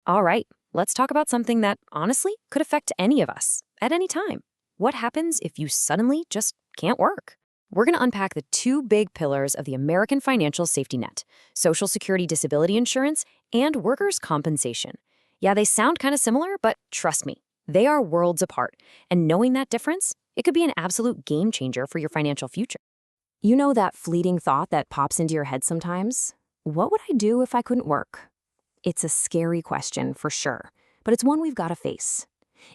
All right, let's talk about something that honestly could affect any of us at any time. What happens if you suddenly just can't work? We're going to unpack the two big pillars of the American financial safety net: Social Security disability insurance and workers' compensation. Yeah, they sound kind of similar, but trust me, they are worlds apart. And knowing that difference, it could be an absolute game changer for your financial future. You know that fleeting thought that pops into your head sometimes? What would I do if I couldn't work? It's a scary question for sure, but it's one we've got to face.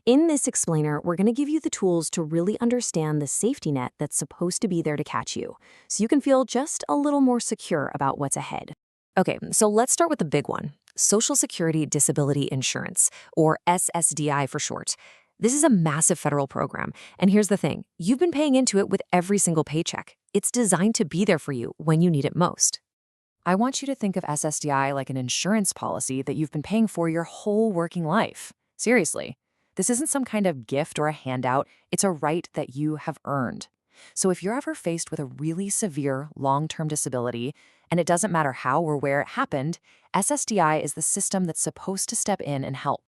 In this explainer, we're going to give you the tools to really understand the safety net that's supposed to be there to catch you, so you can feel just a little more secure about what's ahead. Okay, so let's start with the big one: Social Security Disability Insurance, or SSDI for short. This is a massive federal program, and here's the thing: you've been paying into it with every single paycheck. It's designed to be there for you when you need it most. I want you to think of SSDI like an insurance policy that you've been paying for your whole working life. Seriously. This isn't some kind of gift or a handout, it's a right that you have earned. So if you're ever faced with a really severe long-term disability, and it doesn't matter how or where it happened, SSDI is the system that's supposed to step in and help.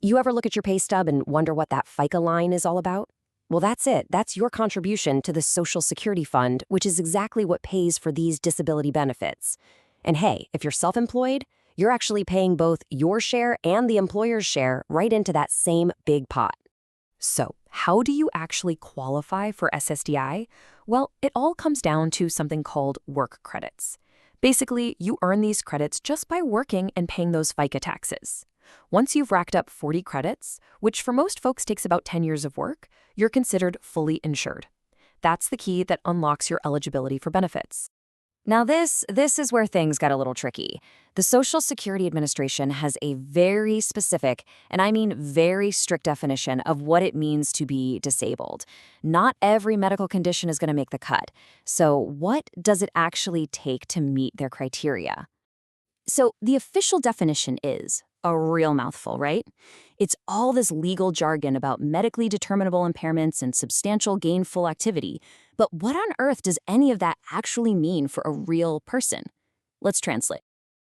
You ever look at your pay stub and wonder what that FICA line is all about? Well, that's it. That's your contribution to the Social Security Fund, which is exactly what pays for these disability benefits. And hey, if you're self-employed, you're actually paying both your share and the employer's share right into that same big pot. So, how do you actually qualify for SSDI? Well, it all comes down to something called work credits. Basically, you earn these credits just by working and paying those FICA taxes. Once you've racked up 40 credits, which for most folks takes about 10 years of work, you're considered fully insured. That's the key that unlocks your eligibility for benefits. Now this is where things got a little tricky. The Social Security Administration has a very specific, and I mean very strict definition of what it means to be disabled. Not every medical condition is going to make the cut. So what does it actually take to meet their criteria? So the official definition is a real mouthful, right? It's all this legal jargon about medically determinable impairments and substantial gainful activity. But what on earth does any of that actually mean for a real person? Let's translate.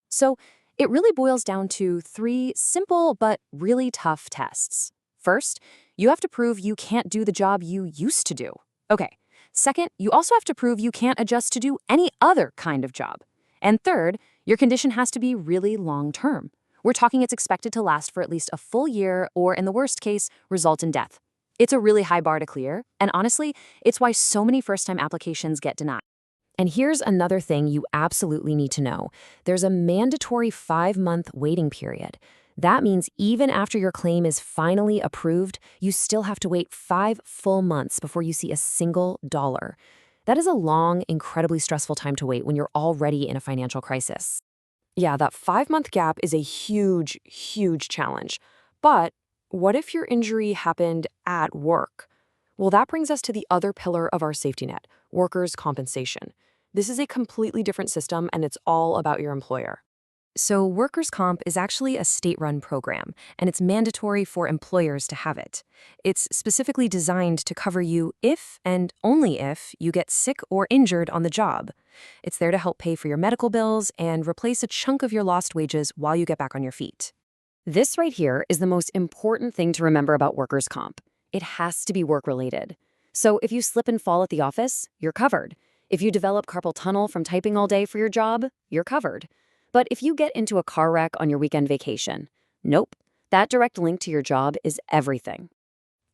So it really boils down to three simple but really tough tests. First, you have to prove you can't do the job you used to do. Okay. Second, you also have to prove you can't adjust to do any other kind of job. And third, your condition has to be really long-term. We're talking it's expected to last for at least a full year or, in the worst case, result in death. It's a really high bar to clear, and honestly, it's why so many first-time applications get denied. And here's another thing you absolutely need to know. There's a mandatory 5-month waiting period. That means even after your claim is finally approved, you still have to wait 5 full months before you see a single dollar. That is a long, incredibly stressful time to wait when you're already in a financial crisis. Yeah, that 5-month gap is a huge, huge challenge. But what if your injury happened at work? Well, that brings us to the other pillar of our safety net: workers' compensation. This is a completely different system, and it's all about your employer. So, workers' comp is actually a state-run program, and it's mandatory for employers to have it. It's specifically designed to cover you if and only if you get sick or injured on the job. It's there to help pay for your medical bills and replace a chunk of your lost wages while you get back on your feet. This right here is the most important thing to remember about workers' comp. It has to be work-related. So if you slip and fall at the office, you're covered. If you develop carpal tunnel from typing all day for your job, you're covered. But if you get into a car wreck on your weekend vacation, nope. That direct link to your job is everything.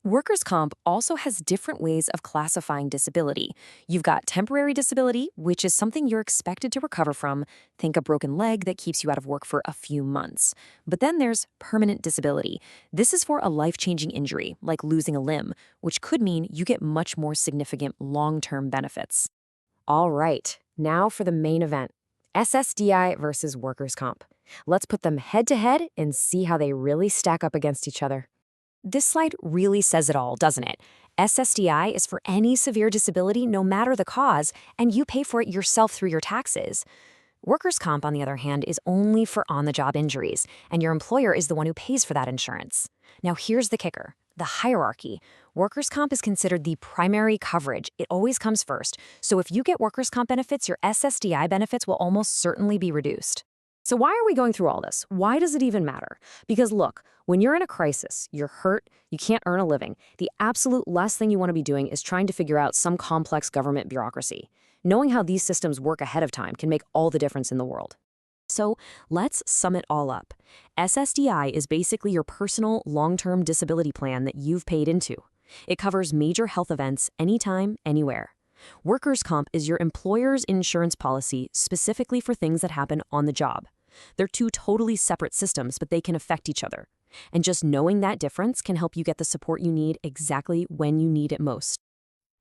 Workers' comp also has different ways of classifying disability. You've got temporary disability, which is something you're expected to recover from. Think a broken leg that keeps you out of work for a few months. But then there's permanent disability. This is for a life-changing injury, like losing a limb, which could mean you get much more significant long-term benefits. All right, now for the main event: SSDI versus workers' comp. Let's put them head-to-head and see how they really stack up against each other. This slide really says it all, doesn't it? SSDI is for any severe disability, no matter the cause, and you pay for it yourself through your taxes. Workers' comp, on the other hand, is only for on-the-job injuries, and your employer is the one who pays for that insurance. Now here's the kicker: the hierarchy. Workers' comp is considered the primary coverage. It always comes first. So if you get workers' comp benefits, your SSDI benefits will almost certainly be reduced. So why are we going through all this? Why does it even matter? Because look, when you're in a crisis, you're hurt, you can't earn a living, the absolute last thing you want to be doing is trying to figure out some complex government bureaucracy. Knowing how these systems work ahead of time can make all the difference in the world. So let's sum it all up. SSDI is basically your personal long-term disability plan that you've paid into. It covers major health events anytime, anywhere. Workers' comp is your employer's insurance policy specifically for things that happen on the job. They're two totally separate systems, but they can affect each other. And just knowing that difference can help you get the support you need exactly when you need it most.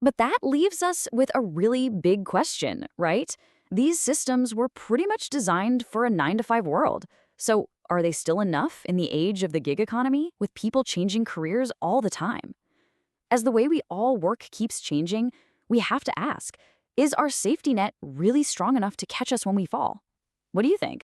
But that leaves us with a really big question, right? These systems were pretty much designed for a 9-to-5 world. So are they still enough in the age of the gig economy, with people changing careers all the time? As the way we all work keeps changing, we have to ask, is our safety net really strong enough to catch us when we fall? What do you think?